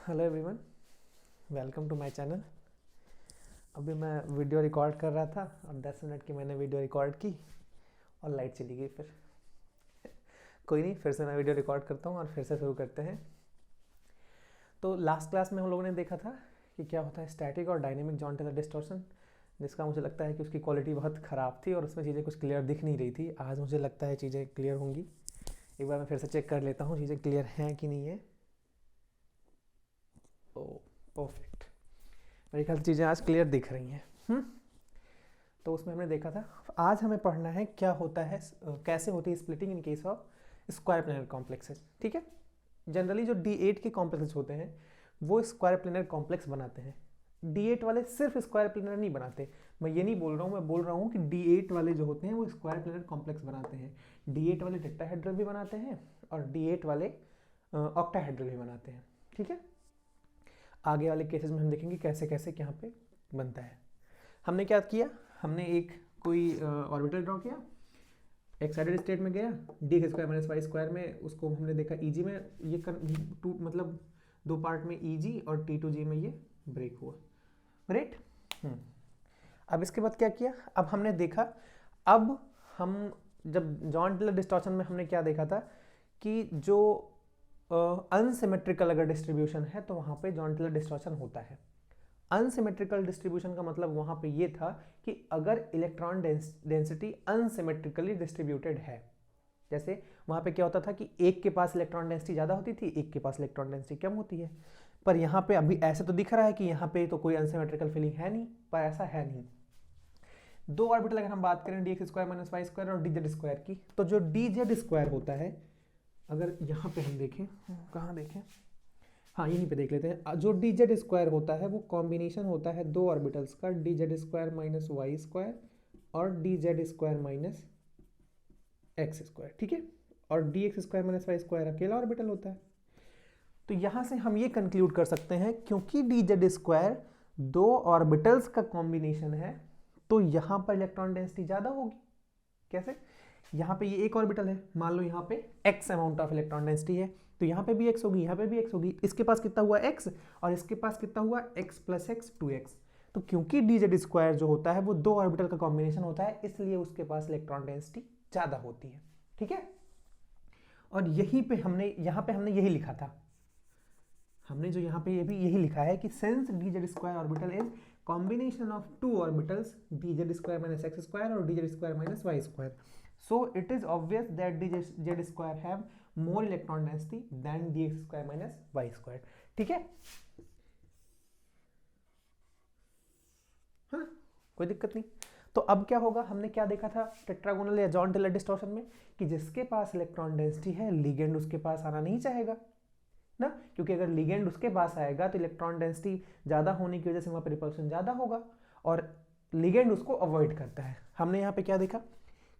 Hello everyone, welcome to my channel. अभी मैं video record कर रहा था और 10 मिनट की मैंने वीडियो रिकॉर्ड की और लाइट चली गई। फिर कोई नहीं, फिर से मैं वीडियो रिकॉर्ड करता हूँ और फिर से शुरू करते हैं। तो लास्ट क्लास में हम लोगों ने देखा था कि क्या होता है स्टैटिक और डायनेमिक जॉन टेलर डिस्टॉर्शन, जिसका मुझे लगता है कि उसकी क्वालिटी बहुत ख़राब थी और उसमें चीज़ें कुछ क्लियर दिख नहीं रही थी। आज मुझे लगता है चीज़ें क्लियर होंगी। एक बार मैं फिर से चेक कर लेता हूँ चीज़ें क्लियर हैं कि नहीं है। ओ परफेक्ट, मेरे ख्याल से चीज़ें आज क्लियर दिख रही हैं। तो उसमें हमने देखा था, आज हमें पढ़ना है क्या होता है, कैसे होती है splitting in case of square planar complexes. ठीक है, जनरली जो D8 के कॉम्प्लेक्सेस होते हैं वो स्क्वायर प्लेनर कॉम्प्लेक्स बनाते हैं। D8 वाले सिर्फ स्क्वायर प्लेनर नहीं बनाते। मैं ये नहीं बोल रहा हूँ, मैं बोल रहा हूँ कि D8 वाले जो होते हैं वो स्क्वायर प्लेनर कॉम्प्लेक्स बनाते हैं। D8 वाले टेट्राहेड्रल भी बनाते हैं और D8 वाले ऑक्टाहेड्रल भी बनाते हैं। ठीक है, आगे वाले केसेस में हम देखेंगे कैसे कैसे यहाँ पे बनता है। हमने क्या किया, हमने एक कोई ऑर्बिटल ड्रॉ किया, एक्साइटेड स्टेट में गया, d square minus y square में, उसको हमने देखा ईजी में ये टू मतलब दो पार्ट में ईजी और T2G में ये ब्रेक हुआ। राइट। अब इसके बाद क्या किया, अब हमने देखा, अब हम जब जॉन टेलर डिस्टॉर्शन में हमने क्या देखा था कि जो अनसिमेट्रिकल अगर डिस्ट्रीब्यूशन है तो वहाँ पे जॉन टेलर डिस्टॉर्शन होता है। अनसिमेट्रिकल डिस्ट्रीब्यूशन का मतलब वहाँ पे ये था कि अगर इलेक्ट्रॉन डेंसिटी अनसिमेट्रिकली डिस्ट्रीब्यूटेड है, जैसे वहाँ पे क्या होता था कि एक के पास इलेक्ट्रॉन डेंसिटी ज़्यादा होती थी, एक के पास इलेक्ट्रॉन डेंसिटी कम होती है। पर यहाँ पे अभी ऐसे तो दिख रहा है कि यहाँ पे तो कोई अनसिमेट्रिकल फीलिंग है नहीं, पर ऐसा है नहीं। दो ऑर्बिटल अगर हम बात करें d x square minus y square और डी जेड स्क्वायर की, तो जो डी जेड स्क्वायर होता है, अगर यहाँ पे हम देखें, कहाँ देखें, हाँ यहीं पे देख लेते हैं। जो डी जेड स्क्वायर होता है वो कॉम्बिनेशन होता है दो ऑर्बिटल्स का, d z square minus y square और d z square minus x square. ठीक है, और d x square minus y square अकेला ऑर्बिटल होता है। तो यहां से हम ये कंक्लूड कर सकते हैं, क्योंकि डी जेड स्क्वायर दो ऑर्बिटल्स का कॉम्बिनेशन है तो यहां पर इलेक्ट्रॉन डेंसिटी ज्यादा होगी। कैसे, यहाँ पे ये एक ऑर्बिटल है, मान लो यहाँ पे x amount of electron density है, तो यहाँ पे भी x होगी, यहाँ पे भी x होगी। इसके पास कितना हुआ x और इसके पास कितना हुआ x प्लस x 2x। तो क्योंकि डी जेड स्क्वायर जो होता है वो दो ऑर्बिटल का कॉम्बिनेशन होता है, इसलिए उसके पास इलेक्ट्रॉन डेंसिटी ज़्यादा होती है। ठीक है, और यहीं पे हमने यहाँ पे हमने यही लिखा था, हमने जो यहाँ पे ये भी यही लिखा है कि since d z square orbital is combination of two orbitals d z square minus x square और d z square minus y square, so it is obvious that dz square have more electron density than dx square minus y square। ठीक है, हाँ कोई दिक्कत नहीं। तो अब क्या होगा, हमने क्या देखा था टेट्रागोनल या जॉन टेलर डिस्टॉर्शन में कि जिसके पास इलेक्ट्रॉन डेंसिटी है लिगेंड उसके पास आना नहीं चाहेगा ना, क्योंकि अगर लिगेंड उसके पास आएगा तो इलेक्ट्रॉन डेंसिटी ज़्यादा होने की वजह से वहाँ पर रिपल्शन ज़्यादा होगा और लिगेंड उसको अवॉइड करता है। हमने यहाँ पे क्या देखा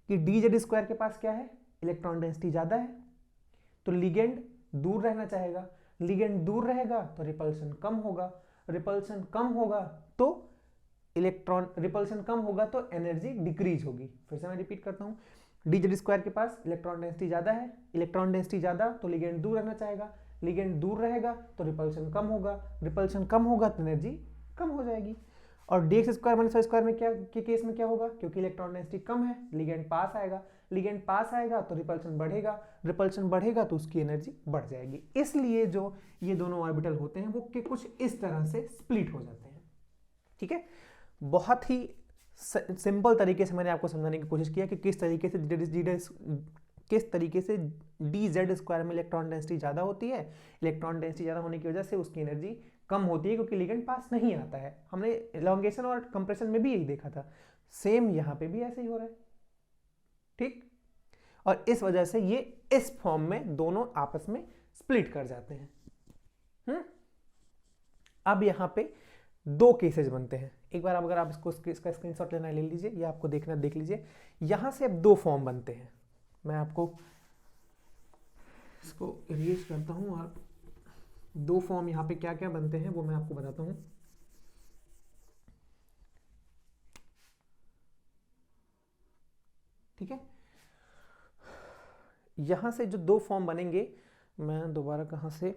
कि डी जेड स्क्वायर के पास क्या है, इलेक्ट्रॉन डेंसिटी ज़्यादा है, तो लिगेंड दूर रहना चाहेगा, लिगेंड दूर रहेगा तो रिपल्शन कम होगा, रिपल्शन कम होगा तो इलेक्ट्रॉन, रिपल्शन कम होगा तो एनर्जी डिक्रीज होगी। फिर से मैं रिपीट करता हूँ, डी जेड स्क्वायर के पास इलेक्ट्रॉन डेंसिटी ज़्यादा है, इलेक्ट्रॉन डेंसिटी ज़्यादा तो लिगेंड दूर रहना चाहेगा, लिगेंड दूर रहेगा तो रिपल्शन कम होगा, रिपल्शन कम होगा तो एनर्जी कम हो जाएगी। और d x square minus y square में क्या के केस में क्या होगा, क्योंकि इलेक्ट्रॉन डेंसिटी कम है लिगेंड पास आएगा, लिगेंड पास आएगा तो रिपल्शन बढ़ेगा, रिपल्शन बढ़ेगा तो उसकी एनर्जी बढ़ जाएगी। इसलिए जो ये दोनों ऑर्बिटल होते हैं वो के कुछ इस तरह से स्प्लिट हो जाते हैं। ठीक है, बहुत ही सिंपल तरीके से मैंने आपको समझाने की कोशिश किया कि किस तरीके से डी जेड स्क्वायर में इलेक्ट्रॉन डेंसिटी ज़्यादा होती है, इलेक्ट्रॉन डेंसिटी ज़्यादा होने की वजह से उसकी एनर्जी कम होती है क्योंकि लिगेंड पास नहीं आता है। हमने एलोंगेशन और कंप्रेशन में भी यही देखा था, सेम यहाँ पे भी ऐसे ही हो रहा है। ठीक, और इस वजह से ये इस फॉर्म में दोनों आपस में स्प्लिट कर जाते हैं। अब यहाँ पे दो केसेस बनते हैं। एक बार अगर आप इसका स्क्रीनशॉट लेना ले लीजिए या आपको देखना देख लीजिए, यहां से अब दो फॉर्म बनते हैं। मैं आपको इसको इरेज करता हूं और दो फॉर्म यहाँ पे क्या क्या बनते हैं वो मैं आपको बताता हूं। ठीक है, यहां से जो दो फॉर्म बनेंगे, मैं दोबारा कहां से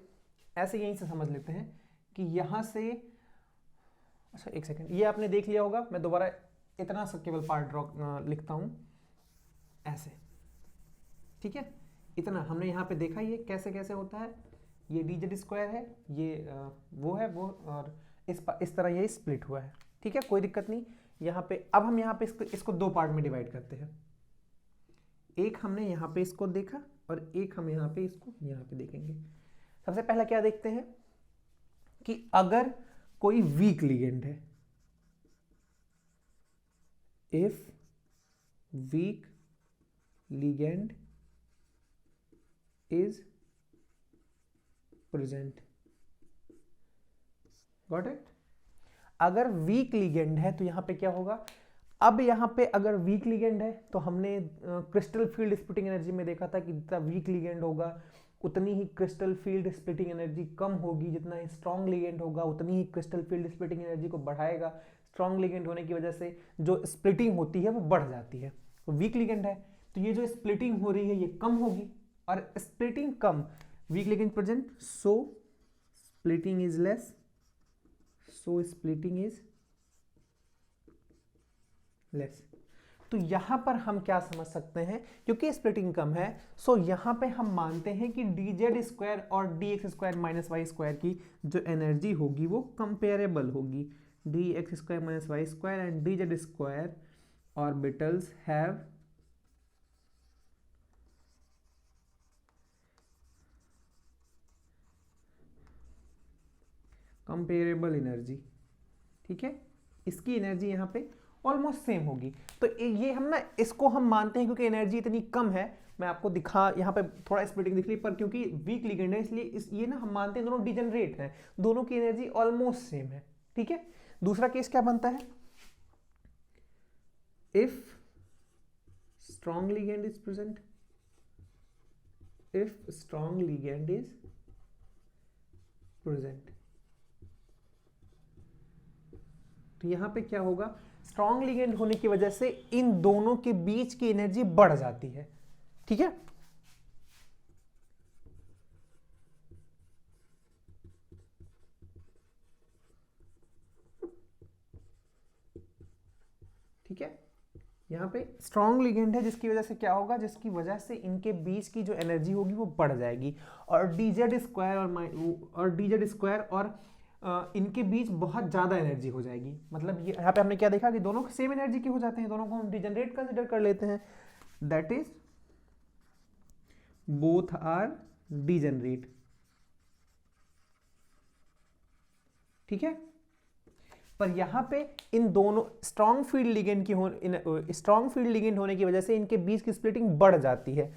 ऐसे यहीं से समझ लेते हैं कि यहाँ से, अच्छा एक सेकेंड, ये आपने देख लिया होगा, मैं दोबारा इतना सा केवल पार्ट ड्रॉ लिखता हूँ ऐसे, ठीक है। इतना हमने यहाँ पे देखा ये कैसे कैसे होता है, ये dz स्क्वायर है, ये वो है वो, और इस तरह ये स्प्लिट हुआ है, ठीक है, कोई दिक्कत नहीं। यहाँ पे अब हम यहाँ पे इसको दो पार्ट में डिवाइड करते हैं। एक हमने यहाँ पे इसको देखा और एक हम यहाँ पे इसको यहाँ पे देखेंगे। सबसे पहला क्या देखते हैं कि अगर कोई वीक लिगेंड है, if week ligand is present, got it. अगर वीक लिगेंड है तो यहां पे क्या होगा, अब यहां पे अगर वीक लिगेंड है तो हमने क्रिस्टल फील्ड स्प्लिटिंग एनर्जी में देखा था कि जितना वीक लिगेंड होगा उतनी ही क्रिस्टल फील्ड स्प्लिटिंग एनर्जी कम होगी, जितना ही स्ट्रॉन्ग लिगेंड होगा उतनी ही क्रिस्टल फील्ड स्प्लिटिंग एनर्जी को बढ़ाएगा। स्ट्रॉन्ग लिगेंड होने की वजह से जो स्प्लिटिंग होती है वो बढ़ जाती है। तो वीक लिगेंड है तो ये जो स्प्लिटिंग हो रही है ये कम होगी, और splitting come, week ligand present, so splitting is less, so splitting is less. तो यहां पर हम क्या समझ सकते हैं, क्योंकि स्प्लिटिंग कम है, सो यहां पे हम मानते हैं कि dz स्क्वायर और dx square minus y square की जो एनर्जी होगी वो कंपेरेबल होगी। dx square minus y square and dz square orbitals have comparable energy, ठीक है। इसकी एनर्जी यहाँ पे ऑलमोस्ट सेम होगी। तो ये हम ना इसको हम मानते हैं क्योंकि एनर्जी इतनी कम है। मैं आपको दिखा, यहाँ पे थोड़ा स्प्लिटिंग दिख रही, पर क्योंकि वीक लिगेंड है इसलिए ये ना हम मानते हैं दोनों डिजेनरेट हैं, दोनों की एनर्जी ऑलमोस्ट सेम है, ठीक है। दूसरा केस क्या बनता है, if strong ligand is present, if strong ligand is present, तो यहां पे क्या होगा, स्ट्रॉन्ग लिगेंड होने की वजह से इन दोनों के बीच की एनर्जी बढ़ जाती है, ठीक है। ठीक है, यहां पे स्ट्रॉन्ग लिगेंड है जिसकी वजह से क्या होगा, जिसकी वजह से इनके बीच की जो एनर्जी होगी वो बढ़ जाएगी, और dz स्क्वायर और इनके बीच बहुत ज़्यादा एनर्जी हो जाएगी। मतलब ये यहाँ पे हमने क्या देखा कि दोनों सेम एनर्जी के हो जाते हैं, दोनों को हम डिजेनरेट कंसिडर कर लेते हैं, that is both are degenerate, ठीक है। पर यहाँ पे इन दोनों स्ट्रॉन्ग फील्ड लिगेंड की स्ट्रॉन्ग फील्ड लिगेंड होने की वजह से इनके बीच की स्प्लिटिंग बढ़ जाती है,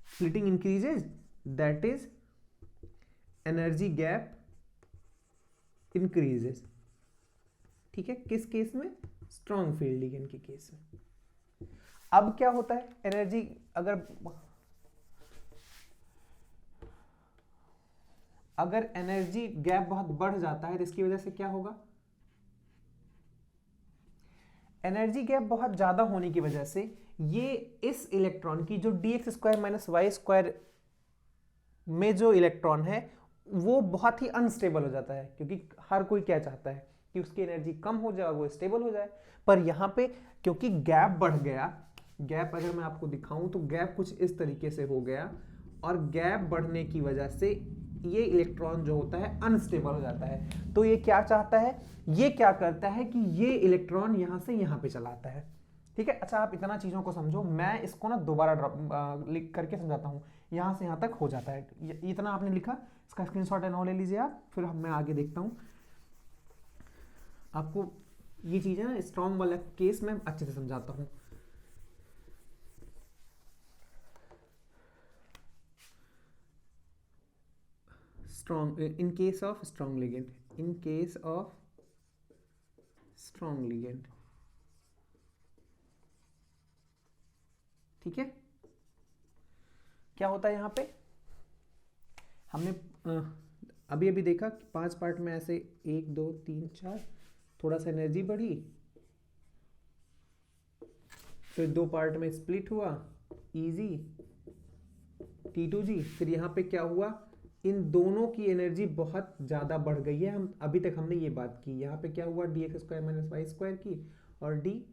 splitting increases, that is energy gap increases, ठीक है। किस केस में, स्ट्रॉन्ग फील्ड लिगेंड के केस में। अब क्या होता है, एनर्जी अगर एनर्जी गैप बहुत बढ़ जाता है तो इसकी वजह से क्या होगा, एनर्जी गैप बहुत ज्यादा होने की वजह से ये इस इलेक्ट्रॉन की जो dx square minus y square में जो इलेक्ट्रॉन है वो बहुत ही अनस्टेबल हो जाता है, क्योंकि हर कोई क्या चाहता है कि उसकी एनर्जी कम हो जाए और वो स्टेबल हो जाए। पर यहाँ पे क्योंकि गैप बढ़ गया, गैप अगर मैं आपको दिखाऊं तो गैप कुछ इस तरीके से हो गया, और गैप बढ़ने की वजह से ये इलेक्ट्रॉन जो होता है अनस्टेबल हो जाता है। तो ये क्या चाहता है, ये क्या करता है कि ये इलेक्ट्रॉन यहाँ से यहाँ पे चलाता है, ठीक है। अच्छा, आप इतना चीज़ों को समझो, मैं इसको ना दोबारा लिख करके समझाता हूँ। यहाँ से यहाँ तक हो जाता है, इतना आपने लिखा, इसका स्क्रीनशॉट एंड ले लीजिए आप, फिर मैं आगे देखता हूँ। आपको ये चीज़ें ना स्ट्रॉन्ग वाला केस में अच्छे से समझाता हूँ। Strong, in case of strong ligand, in case of strong ligand, ठीक है। क्या होता है यहाँ पे, हमने अभी अभी देखा कि 5 पार्ट में ऐसे 1 2 3 4 थोड़ा सा एनर्जी बढ़ी, फिर 2 पार्ट में स्प्लिट हुआ, इजी T2G, फिर यहाँ पे क्या हुआ, इन दोनों की एनर्जी बहुत ज़्यादा बढ़ गई है। हम अभी तक हमने ये बात की, यहाँ पे क्या हुआ, d x square minus y square की और डी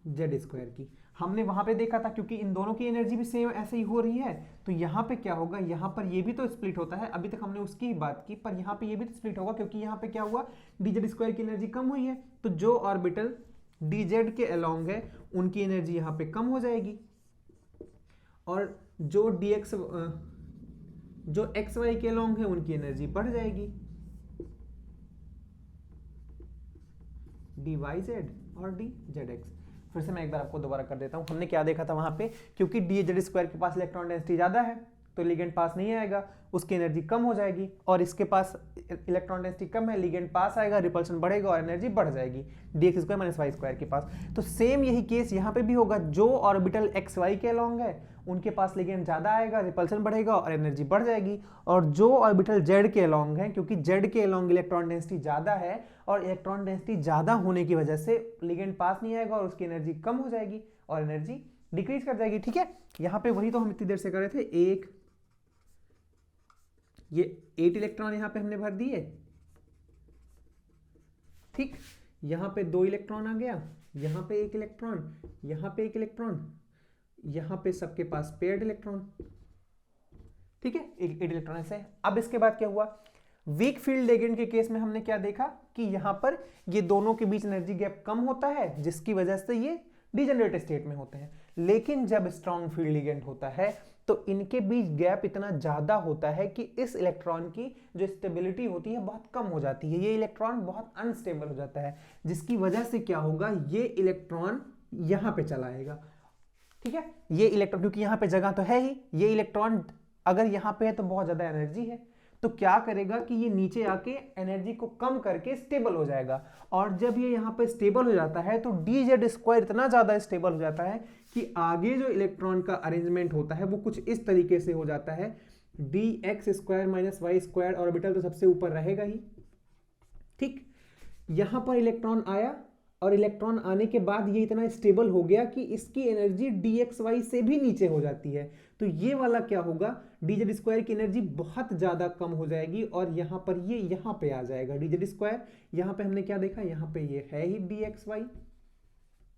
जेड स्क्वायर की। हमने वहां पे देखा था क्योंकि इन दोनों की एनर्जी भी सेम ऐसे ही हो रही है, तो यहाँ पे क्या होगा, यहाँ पर ये भी तो स्प्लिट होता है, अभी तक हमने उसकी ही बात की, पर यहाँ पे ये भी तो स्प्लिट होगा क्योंकि यहाँ पे क्या हुआ, डी जेड स्क्वायर की एनर्जी कम हुई है, तो जो ऑर्बिटल डी जेड के अलोंग है उनकी एनर्जी यहाँ पे कम हो जाएगी, और जो डी एक्स जो एक्स वाई के अलोंग है उनकी एनर्जी बढ़ जाएगी, डी वाई जेड और डी जेड एक्स। फिर से मैं एक बार आपको दोबारा कर देता हूं, हमने क्या देखा था वहां पे, क्योंकि डी जेड स्क्वायर के पास इलेक्ट्रॉन डेंसिटी ज्यादा है तो लिगेंड पास नहीं आएगा, उसकी एनर्जी कम हो जाएगी, और इसके पास इलेक्ट्रॉन डेंसिटी कम है, लिगेंड पास आएगा, रिपल्शन बढ़ेगा और एनर्जी बढ़ जाएगी d x square minus y square के पास। तो सेम यही केस यहाँ पे भी होगा, जो ऑर्बिटल एक्स वाई के अलोंग है उनके पास लिगेंड ज्यादा आएगा, रिपल्शन बढ़ेगा और एनर्जी बढ़ जाएगी, और जो ऑर्बिटल जेड के अलोंग है, क्योंकि जेड के अलोंग इलेक्ट्रॉन डेंसिटी ज्यादा है और इलेक्ट्रॉन डेंसिटी ज्यादा होने की वजह से लिगेंड पास नहीं आएगा और उसकी एनर्जी कम हो जाएगी और एनर्जी डिक्रीज कर जाएगी। ठीक है, यहां पे वही तो हम इतनी देर से कर रहे थे, एक ये 8 इलेक्ट्रॉन यहां पे हमने भर दिए, ठीक, यहां पे 2 इलेक्ट्रॉन आ गया, यहां पे 1 इलेक्ट्रॉन, यहां पे 1 इलेक्ट्रॉन, यहां पे सबके पास पेयर्ड इलेक्ट्रॉन, ठीक है, 8 इलेक्ट्रॉन ऐसे। अब इसके बाद क्या हुआ, वीक फील्ड लिगेंड के केस में हमने क्या देखा कि यहां पर ये दोनों के बीच एनर्जी गैप कम होता है, जिसकी वजह से ये डिजेनरेट स्टेट में होते हैं। लेकिन जब स्ट्रॉन्ग फील्ड लिगेंड होता है तो इनके बीच गैप इतना ज्यादा होता है कि इस इलेक्ट्रॉन की जो स्टेबिलिटी होती है बहुत कम हो जाती है, ये इलेक्ट्रॉन बहुत अनस्टेबल हो जाता है, जिसकी वजह से क्या होगा, ये इलेक्ट्रॉन यहां पे चला आएगा। ठीक है, ये इलेक्ट्रॉन, क्योंकि यहां पे जगह तो है ही, ये इलेक्ट्रॉन अगर यहां पे है तो बहुत ज्यादा एनर्जी है, तो क्या करेगा कि ये नीचे आके एनर्जी को कम करके स्टेबल हो जाएगा, और जब ये यहां पे स्टेबल हो जाता है तो डी जेड स्क्वायर इतना ज्यादा स्टेबल हो जाता है कि आगे जो इलेक्ट्रॉन का अरेंजमेंट होता है वो कुछ इस तरीके से हो जाता है, d x square minus y square orbital तो सबसे ऊपर रहेगा ही, ठीक, यहां पर इलेक्ट्रॉन आया और इलेक्ट्रॉन आने के बाद ये इतना स्टेबल हो गया कि इसकी एनर्जी डी एक्स वाई से भी नीचे हो जाती है, तो ये वाला क्या होगा, डी जेड स्क्वायर की एनर्जी बहुत ज्यादा कम हो जाएगी और यहां पर ये यहां पे आ जाएगा डी जेड स्क्वायर। यहां पे हमने क्या देखा, यहां पे ये है ही डी एक्स वाई,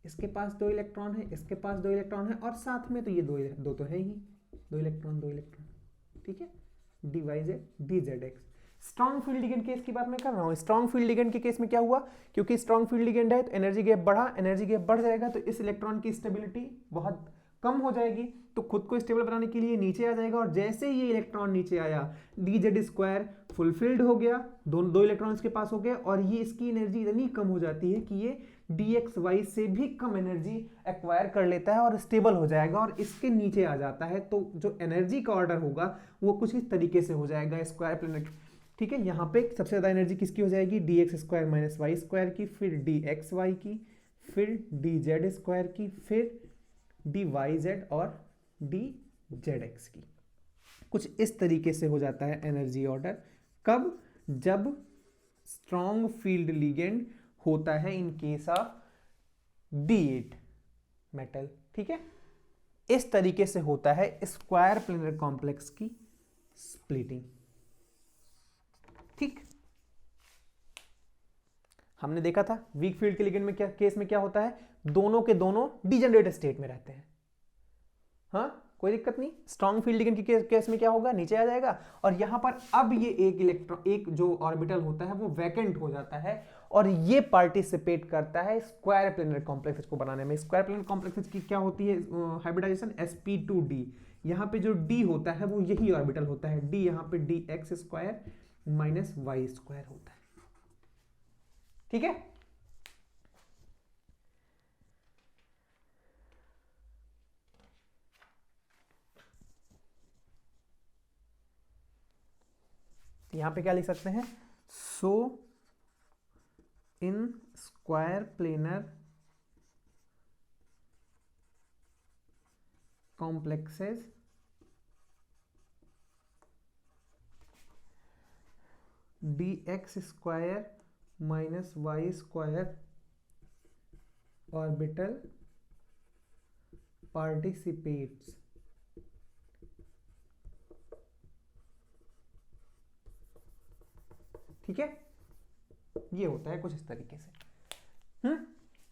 इसके पास 2 इलेक्ट्रॉन है, इसके पास 2 इलेक्ट्रॉन है, और साथ में तो ये दो तो है ही, 2 इलेक्ट्रॉन 2 इलेक्ट्रॉन, ठीक है, d y z d z x. Strong field ligand case की बात मैं कर रहा हूं, स्ट्रॉन्ग फील्ड लिगेंड के केस में क्या हुआ, क्योंकि स्ट्रॉन्ग फील्ड लिगेंड है तो एनर्जी गैप बढ़ा, एनर्जी गैप बढ़ जाएगा तो इस इलेक्ट्रॉन की स्टेबिलिटी बहुत कम हो जाएगी, तो खुद को स्टेबल बनाने के लिए नीचे आ जाएगा, और जैसे ये इलेक्ट्रॉन नीचे आया डी जेड स्क्वायर फुलफिल्ड हो गया, दो इलेक्ट्रॉन इसके पास हो गए, और ये इसकी एनर्जी इतनी कम हो जाती है कि ये डी एक्स वाई से भी कम एनर्जी एक्वायर कर लेता है और स्टेबल हो जाएगा और इसके नीचे आ जाता है, तो जो एनर्जी का ऑर्डर होगा वो कुछ इस तरीके से हो जाएगा स्क्वायर प्लेनेट। ठीक है, यहाँ पे सबसे ज़्यादा एनर्जी किसकी हो जाएगी, d x square minus y square की, फिर डी एक्स वाई की, फिर डी जेड स्क्वायर की, फिर डी वाई जेड और डी जेड एक्स की। कुछ इस तरीके से हो जाता है एनर्जी ऑर्डर, कब, जब स्ट्रॉन्ग फील्ड लिगेंड होता है in case of D8 metal. ठीक है, इस तरीके से होता है स्क्वायर प्लेनर कॉम्प्लेक्स की स्प्लिटिंग। ठीक, हमने देखा था वीक फील्ड के लिगेंड में क्या केस में क्या होता है, दोनों के दोनों डिजेनरेट स्टेट में रहते हैं, हाँ कोई दिक्कत नहीं। स्ट्रॉन्ग फील्ड लिगेंड के केस में क्या होगा, नीचे आ जाएगा, और यहां पर अब ये एक इलेक्ट्रॉन, एक जो ऑर्बिटल होता है वो वैकेंट हो जाता है और ये पार्टिसिपेट करता है स्क्वायर प्लेनर कॉम्प्लेक्स को बनाने में। स्क्वायर प्लेनर कॉम्प्लेक्स की क्या होती है हाइब्रिडाइजेशन, sp2d, यहाँ पे जो d होता है वो यही ऑर्बिटल होता है, d यहाँ पे d x square minus y square होता है। ठीक है, यहां पे क्या लिख सकते हैं, so in square planar complexes d x square minus y square orbital participates ठीक है, ये होता है कुछ इस तरीके से।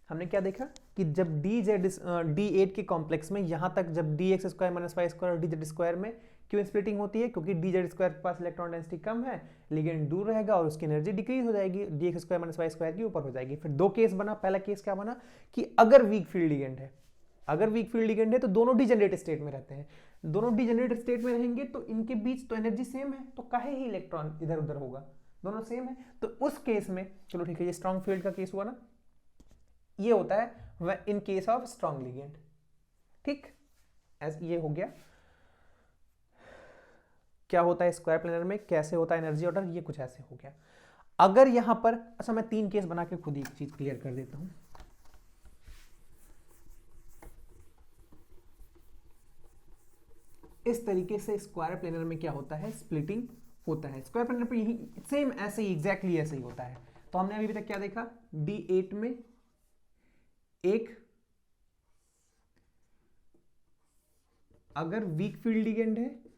हमने क्या देखा कि जब D8 के कॉम्प्लेक्स में यहां तक जब dx square minus y square और dz स्क्वायर में क्यों स्प्लिटिंग होती है, क्योंकि dz स्क्वायर के पास इलेक्ट्रॉन डेंसिटी कम है, लिगेंड दूर रहेगा और उसकी एनर्जी डिक्रीज हो जाएगी, dx square minus y square की ऊपर हो जाएगी। फिर दो केस बना, पहला केस क्या बना कि अगर वीक फील्ड लिगेंड है, अगर वीक फील्ड लिगेंड है तो दोनों डिजेनरेट स्टेट में रहते हैं, दोनों डिजेनरेट स्टेट में रहेंगे तो इनके बीच तो एनर्जी सेम है, तो काहे ही इलेक्ट्रॉन इधर उधर होगा, दोनों सेम है। तो उस केस में चलो ठीक है, ये स्ट्रॉन्ग फील्ड का केस हुआ ना, ये होता है in case of strong ligand, ठीक, ये हो गया। क्या होता है स्क्वायर प्लेनर में, कैसे होता है एनर्जी ऑर्डर, ये कुछ ऐसे हो गया। अगर यहां पर, अच्छा मैं 3 केस बना के खुद ही एक चीज क्लियर कर देता हूं। इस तरीके से स्क्वायर प्लेनर में क्या होता है, स्प्लिटिंग होता है। स्क्वायर प्लेनर पे यही सेम ऐसे ही एग्जैक्टली ऐसे ही होता है। तो हमने अभी तक क्या देखा, D8 में एक अगर वीक फील्ड लिगेंड है,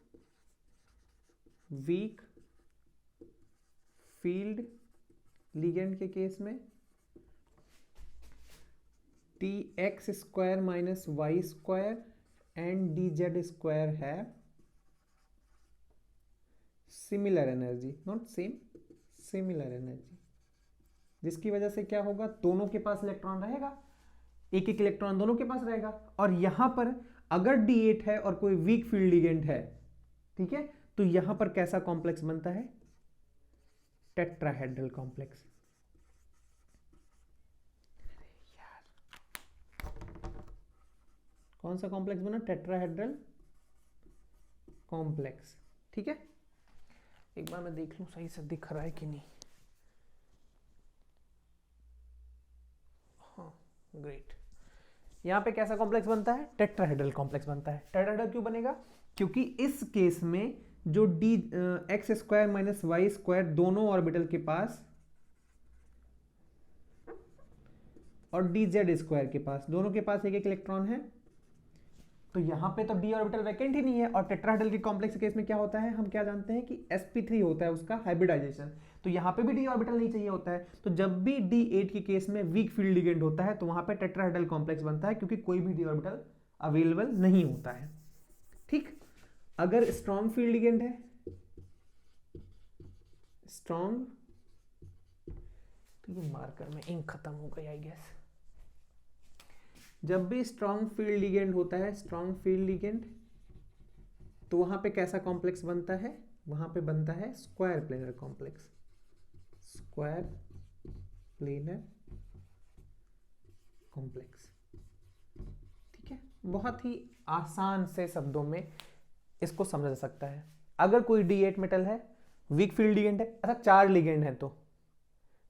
वीक फील्ड लिगेंड के केस में dx square minus y square and dz square है similar energy, not same, similar energy, जिसकी वजह से क्या होगा, दोनों के पास इलेक्ट्रॉन रहेगा, एक एक इलेक्ट्रॉन दोनों के पास रहेगा। और यहां पर अगर D8 है और कोई वीक फील्ड लिगेंड है, ठीक है, तो यहां पर कैसा कॉम्प्लेक्स बनता है, टेट्राहेड्रल कॉम्प्लेक्स। कौन सा कॉम्प्लेक्स बना, टेट्राहेड्रल कॉम्प्लेक्स, ठीक है। एक बार मैं देख लूं सही से दिख रहा है कि नहीं, हाँ ग्रेट। यहां पे कैसा कॉम्प्लेक्स बनता है, टेट्राहेड्रल कॉम्प्लेक्स बनता है। टेट्राहेड्रल क्यों बनेगा, क्योंकि इस केस में जो x square minus y square दोनों ऑर्बिटल के पास और dz स्क्वायर के पास, दोनों के पास एक एक इलेक्ट्रॉन है, तो यहां पे तो d ऑर्बिटल वैकेंट ही नहीं है। और टेट्राहेड्रल के कॉम्प्लेक्स केस में क्या होता है, हम क्या जानते हैं कि sp3 होता है उसका हाइब्रिडाइजेशन, तो यहां पे भी d ऑर्बिटल नहीं चाहिए होता है। तो जब भी D8 के केस में वीक फील्ड लिगेंड होता है तो वहां पे टेट्राहेड्रल कॉम्प्लेक्स बनता है, क्योंकि कोई भी d ऑर्बिटल अवेलेबल नहीं होता है, ठीक। अगर स्ट्रॉन्ग फील्ड लिगेंड है, स्ट्रॉन्ग, तो ये मार्कर में इंक खत्म हो गई आई गेस। जब भी स्ट्रॉन्ग फील्ड लिगेंड होता है, स्ट्रॉन्ग फील्ड लिगेंड, तो वहां पे कैसा कॉम्प्लेक्स बनता है, वहां पे बनता है square planar complex, square planar complex, ठीक है। बहुत ही आसान से शब्दों में इसको समझा जा सकता है। अगर कोई D8 मेटल है, वीक फील्ड लिगेंड है, अच्छा 4 लिगेंड है, तो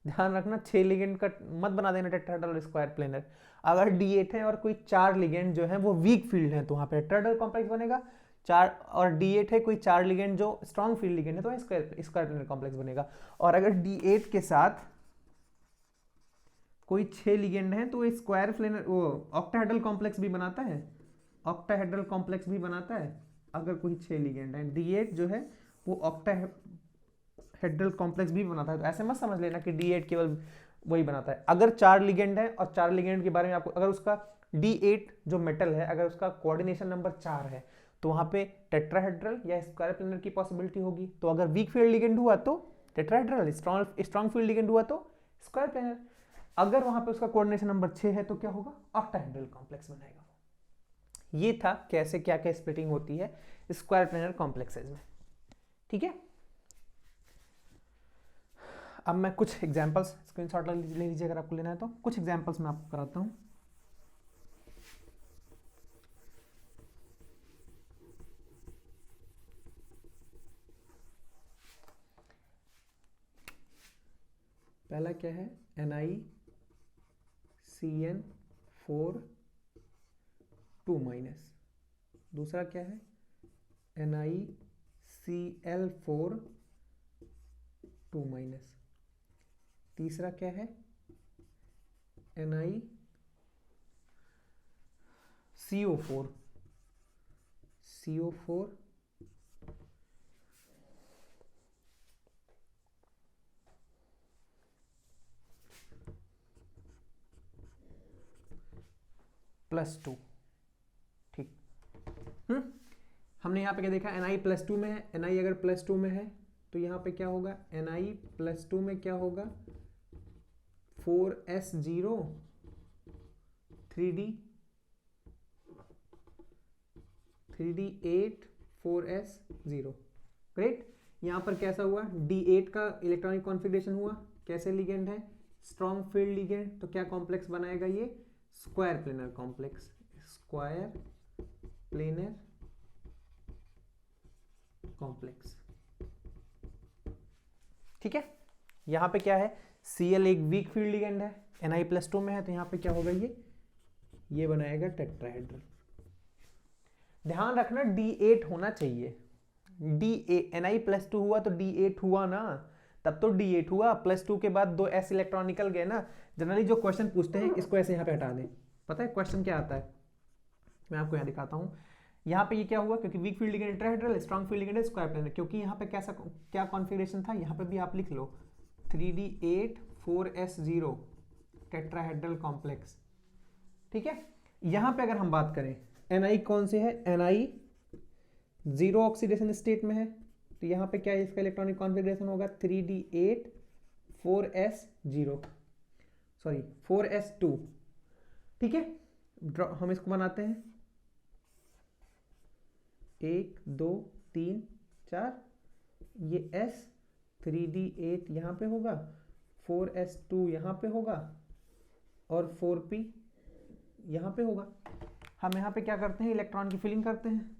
ध्यान रखना 6 लिगेंड का मत बना देना टेट्राहेड्रल स्क्वायर प्लेनर। अगर D8 है और कोई 4 लिगेंड जो है वो वीक फील्ड है, तो वहां पे टेट्राहेड्रल कॉम्प्लेक्स बनेगा। 4 और D8 है कोई 4 लिगेंड जो स्ट्रॉन्ग फील्ड लिगेंड है, तो स्क्वायर प्लेनर कॉम्प्लेक्स बनेगा। और अगर D8 के साथ कोई 6 लिगेंड है तो स्क्वायर प्लेनर वो ऑक्टाहेड्रल कॉम्प्लेक्स भी बनाता है, ऑक्टाहेड्रल कॉम्प्लेक्स भी बनाता है अगर कोई 6 लिगेंड है। D8 जो है वो ऑक्टाहेड्रल कॉम्प्लेक्स भी बनाता है। तो ऐसे मत समझ लेना कि D8 केवल वही बनाता है। अगर 4 लिगेंड है और 4 लिगेंड के बारे में आपको, अगर उसका D8 जो मेटल है अगर उसका कोऑर्डिनेशन नंबर 4 है, तो वहां पे टेट्राहेड्रल या स्क्वायर प्लेनर की पॉसिबिलिटी होगी। तो अगर वीक फील्ड लिगेंड हुआ तो टेट्राहेड्रल, स्ट्रॉन्ग फील्ड लिगेंड हुआ तो स्क्वायर प्लेनर। अगर वहां पे उसका कोऑर्डिनेशन नंबर 6 है तो क्या होगा, ऑक्टाहेड्रल कॉम्प्लेक्स बनाएगा। ये था कैसे क्या क्या स्प्लिटिंग होती है स्क्वायर प्लेनर कॉम्प्लेक्सेस में, ठीक है। अब मैं कुछ एग्जांपल्स, स्क्रीनशॉट ले लीजिए अगर आपको लेना है तो, कुछ एग्जांपल्स मैं आपको कराता हूं। पहला क्या है, NiCN4 2-। दूसरा क्या है, NiCl4 2-। तीसरा क्या है, NiCO4 CO4 +2, ठीक। हमने यहाँ पे क्या देखा, Ni+2 में है, Ni अगर +2 में है तो यहाँ पे क्या होगा, Ni+2 में क्या होगा, 4s0 3d8 4s0, ग्रेट। यहाँ पर कैसा हुआ, D8 का इलेक्ट्रॉनिक कॉन्फ़िगरेशन हुआ, कैसे लिगेंड है, स्ट्रॉन्ग फील्ड लिगेंड, तो क्या कॉम्प्लेक्स बनाएगा ये, square planar complex, square planar complex, ठीक है। यहाँ पे क्या है, Cl एक वीक फील्ड लिगेंड है, Ni+2 में है, तो यहाँ पे क्या होगा, ये बनाएगा टेट्राहेड्रल। ध्यान रखना D8 होना चाहिए, Ni+2 हुआ तो D8 हुआ ना, तब तो D8 हुआ, +2 के बाद 2 s इलेक्ट्रॉन निकल गए ना। जनरली जो क्वेश्चन पूछते हैं इसको ऐसे यहाँ पे हटा दें, पता है क्वेश्चन क्या आता है, मैं आपको यहाँ दिखाता हूँ। यहाँ पे ये क्या हुआ, क्योंकि week field ligand tetrahedral, strong field ligand square planar, क्योंकि यहाँ पे कैसा क्या कॉन्फ़िगरेशन था, यहाँ पे भी आप लिख लो 3d8 4s0 टेट्राहेड्रल कॉम्प्लेक्स, ठीक है। यहाँ पे अगर हम बात करें Ni कौन से है, Ni 0 ऑक्सीडेशन स्टेट में है, तो यहाँ पे क्या है, इसका इलेक्ट्रॉनिक कॉन्फ़िगरेशन होगा 3d8 4s0 सॉरी 4s2, ठीक है। हम इसको बनाते हैं 1 2 3 4, ये s 3d8 यहाँ पे होगा, 4s2 यहाँ पे होगा और 4p यहाँ पे होगा। हम यहाँ पे क्या करते हैं, इलेक्ट्रॉन की फिलिंग करते हैं।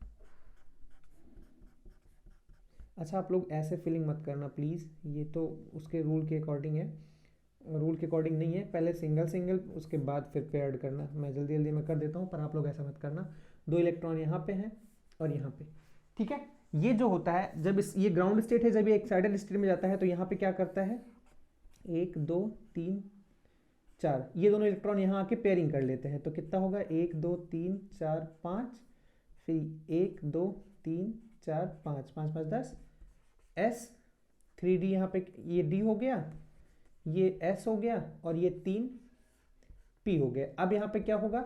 अच्छा आप लोग ऐसे फिलिंग मत करना प्लीज़, ये तो उसके रूल के अकॉर्डिंग है, रूल के अकॉर्डिंग नहीं है, पहले सिंगल सिंगल उसके बाद फिर पेयर्ड करना। मैं जल्दी जल्दी में कर देता हूँ, पर आप लोग ऐसा मत करना। 2 इलेक्ट्रॉन यहाँ पे हैं और यहाँ पे, ठीक है। ये जो होता है, जब ये ग्राउंड स्टेट है, जब ये एक्साइटेड स्टेट में जाता है तो यहाँ पे क्या करता है, 1 2 3 4, ये दोनों इलेक्ट्रॉन यहाँ आके पेयरिंग कर लेते हैं, तो कितना होगा, 1 2 3 4 5, फिर 1 2 3 4 5 5 5 10, s 3d यहाँ पे ये d हो गया, ये s हो गया और ये 3 p हो गया। अब यहाँ पे क्या होगा,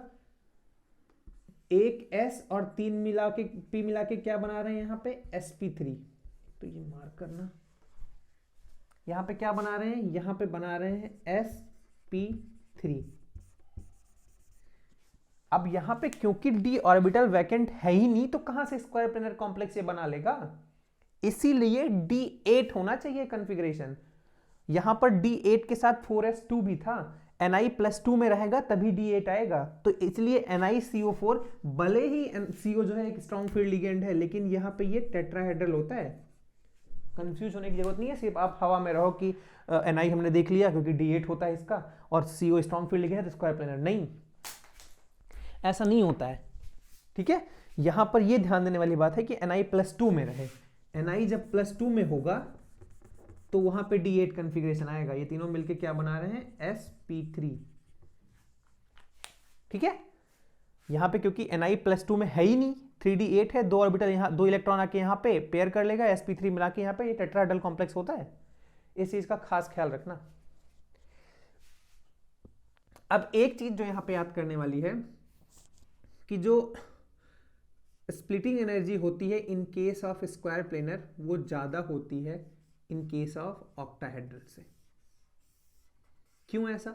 एक s और 3 मिला के p मिला के क्या बना रहे हैं यहाँ पे, sp3, तो ये मार्क करना, यहाँ पे क्या बना रहे हैं, यहाँ पे बना रहे हैं sp3। अब यहाँ पे क्योंकि d ऑर्बिटल वैकेंट है ही नहीं, तो कहां से स्क्वायर प्लेनर कॉम्प्लेक्स ये बना लेगा, इसीलिए D8 होना चाहिए कॉन्फ़िगरेशन। यहां पर D8 के साथ 4s2 भी था, Ni+2 में रहेगा तभी D8 आएगा, तो इसलिए NiCO4 भले ही CO जो है एक स्ट्रॉन्ग फील्ड लिगेंड है, लेकिन यहाँ पे ये टेट्राहेड्रल होता है। कंफ्यूज होने की जरूरत नहीं है, सिर्फ आप हवा में रहो कि Ni हमने देख लिया क्योंकि D8 होता है इसका और CO स्ट्रॉन्ग फील्ड लिगेंड है तो स्क्वायर प्लेनर, नहीं, ऐसा नहीं होता है, ठीक है। यहां पर ये ध्यान देने वाली बात है कि Ni+2 में रहे, Ni जब +2 में होगा तो वहां पे D8 कॉन्फ़िगरेशन आएगा। ये तीनों मिलके क्या बना रहे हैं, sp3, ठीक है। यहां पे क्योंकि Ni+2 में है ही नहीं, 3d8 है, 2 ऑर्बिटल यहाँ, 2 इलेक्ट्रॉन आके यहाँ पे पेयर कर लेगा, sp3 मिला के यहाँ पे, ये टेट्राहेड्रल कॉम्प्लेक्स होता है, इस चीज का खास ख्याल रखना। अब एक चीज जो यहां पे याद करने वाली है कि जो स्प्लिटिंग एनर्जी होती है in case of square planar, वो ज्यादा होती है इन केस ऑफ ऑक्टाहेड्रल से। क्यों ऐसा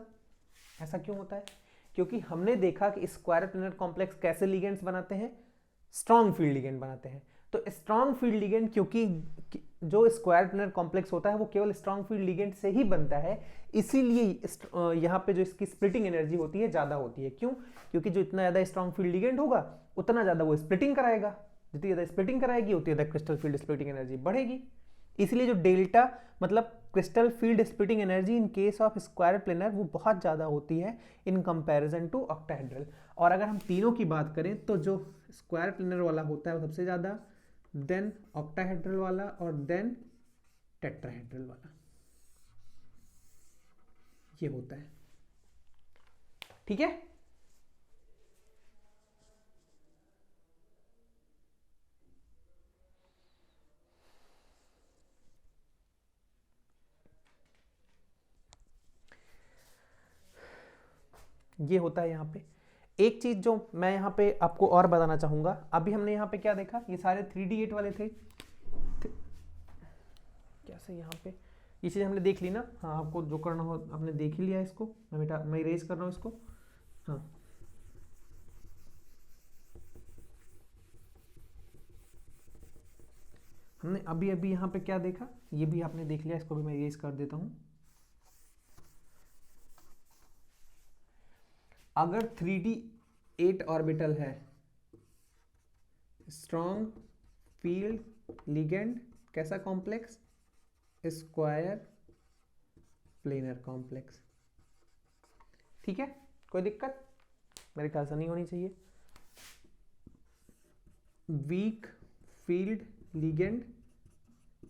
ऐसा क्यों होता है, क्योंकि हमने देखा कि स्क्वायर प्लेनर कॉम्प्लेक्स कैसे लिगेंड्स बनाते हैं, स्ट्रॉन्ग फील्ड लिगेंड बनाते हैं। तो स्ट्रॉन्ग फील्ड लिगेंड, क्योंकि जो स्क्वायर प्लेनर कॉम्प्लेक्स होता है वो केवल स्ट्रॉन्ग फील्ड लिगेंड से ही बनता है, इसीलिए यहाँ पे जो इसकी स्प्लिटिंग एनर्जी होती है ज्यादा होती है। क्यों, क्योंकि जो इतना ज्यादा स्ट्रॉन्ग फील्ड लिगेंड होगा उतना ज्यादा वो स्प्लिटिंग कराएगा, जितनी ज्यादा स्प्लिटिंग कराएगी उतनी ज्यादा क्रिस्टल फील्ड स्प्लिटिंग एनर्जी बढ़ेगी। इसलिए जो डेल्टा मतलब crystal field splitting energy in case of square planar वो बहुत ज़्यादा होती है इन कंपैरिजन टू ऑक्टाहेड्रल। और अगर हम तीनों की बात करें तो जो स्क्वायर प्लेनर वाला होता है वो सबसे ज़्यादा, देन ऑक्टाहेड्रल वाला और देन टेट्राहेड्रल वाला, ये होता है, ठीक है। ये होता है यहाँ पे एक चीज जो मैं यहाँ पे आपको और बताना चाहूंगा, अभी हमने यहाँ पे क्या देखा, ये सारे 3D8 वाले थे, कैसे यहाँ पे ये चीज़ हमने देख ली ना। हाँ, आपको जो करना हो आपने देख ही लिया इसको, मैं इरेज कर रहा हूँ इसको। हाँ, हमने अभी अभी यहाँ पे क्या देखा, ये भी आपने देख लिया, इसको भी मैं इरेज कर देता हूँ। अगर 3D8 ऑर्बिटल है, स्ट्रॉन्ग फील्ड लिगेंड कैसा कॉम्प्लेक्स, स्क्वायर प्लेनर कॉम्प्लेक्स। ठीक है, कोई दिक्कत मेरे ख्याल से नहीं होनी चाहिए। Week field ligand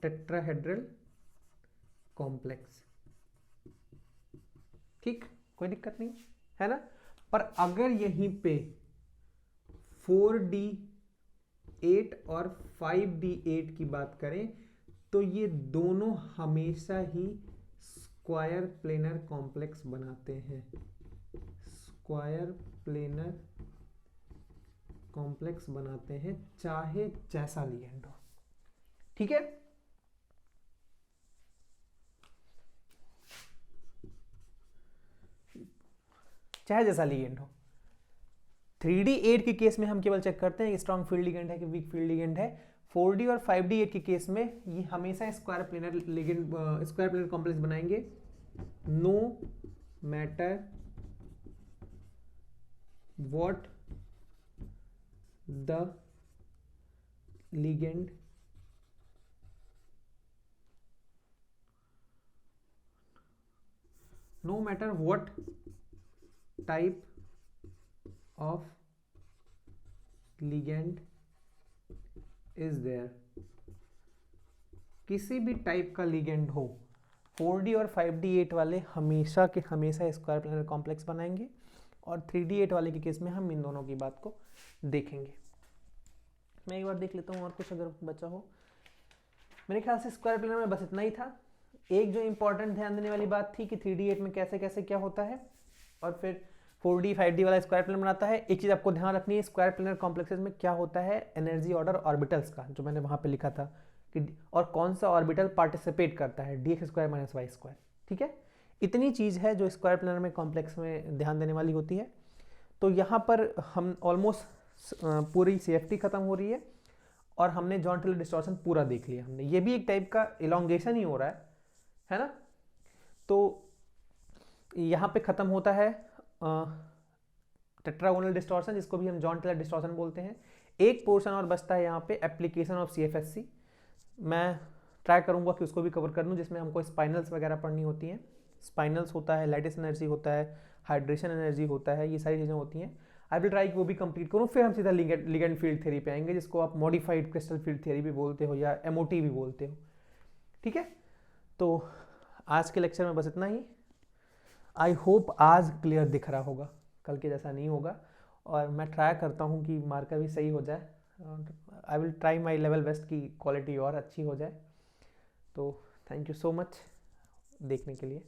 tetrahedral complex. ठीक, कोई दिक्कत नहीं है ना। पर अगर यहीं पे 4D8 और 5D8 की बात करें तो ये दोनों हमेशा ही स्क्वायर प्लेनर कॉम्प्लेक्स बनाते हैं, स्क्वायर प्लेनर कॉम्प्लेक्स बनाते हैं, चाहे जैसा लिगेंड हो। ठीक है, चाहे जैसा लिगेंड हो। 3D8 के केस में हम केवल चेक करते हैं कि स्ट्रॉन्ग फील्ड लिगेंड है कि वीक फील्ड लिगेंड है। 4D और 5D8 के केस में ये हमेशा square planar ligand, square planar complex बनाएंगे, no matter what the ligand no matter what type of ligand is there, किसी भी टाइप का लिगेंड हो, 4D और 5D8 वाले हमेशा के हमेशा स्क्वायर प्लेनर कॉम्प्लेक्स बनाएंगे, और 3D8 वाले के केस में हम इन दोनों की बात को देखेंगे। मैं एक बार देख लेता हूँ और कुछ अगर बचा हो। मेरे ख्याल से स्क्वायर प्लेनर में बस इतना ही था। एक जो इंपॉर्टेंट ध्यान देने वाली बात थी कि 3D8 में कैसे कैसे क्या होता है, और फिर 4D 5D वाला स्क्वायर प्लेनर बनाता है। एक चीज़ आपको ध्यान रखनी है, स्क्वायर प्लेनर कॉम्प्लेक्सेस में क्या होता है, एनर्जी ऑर्डर ऑर्बिटल्स का, जो मैंने वहाँ पे लिखा था कि और कौन सा ऑर्बिटल पार्टिसिपेट करता है, dx² - y²। ठीक है, इतनी चीज़ है जो स्क्वायर प्लेनर में कॉम्प्लेक्स में ध्यान देने वाली होती है। तो यहाँ पर हम ऑलमोस्ट पूरी CFT खत्म हो रही है, और हमने जॉन टेलर डिस्टॉर्शन पूरा देख लिया हमने। ये भी एक टाइप का इलोंगेशन ही हो रहा है ना। तो यहाँ पे खत्म होता है टेट्रागोनल डिस्टॉर्शन, जिसको भी हम जॉन टेलर डिस्टॉर्शन बोलते हैं। एक पोर्शन और बचता है यहाँ पे एप्लीकेशन ऑफ CFSC। मैं ट्राई करूँगा कि उसको भी कवर कर लूँ, जिसमें हमको स्पाइनल्स वगैरह पढ़नी होती हैं। स्पाइनल्स होता है, लैटिस एनर्जी होता है, हाइड्रेशन एनर्जी होता है, ये सारी चीज़ें होती हैं। आई विल ट्राई कि वो भी कंप्लीट करूँ, फिर हम सीधा लिगेंड फील्ड थ्योरी पे आएंगे, जिसको आप मॉडिफाइड क्रिस्टल फील्ड थ्योरी भी बोलते हो या MOT भी बोलते हो। ठीक है, तो आज के लेक्चर में बस इतना ही। आई होप आज क्लियर दिख रहा होगा, कल के जैसा नहीं होगा, और मैं ट्राई करता हूँ कि मार्कर भी सही हो जाए। I will try my level best की क्वालिटी और अच्छी हो जाए। तो थैंक यू सो मच देखने के लिए।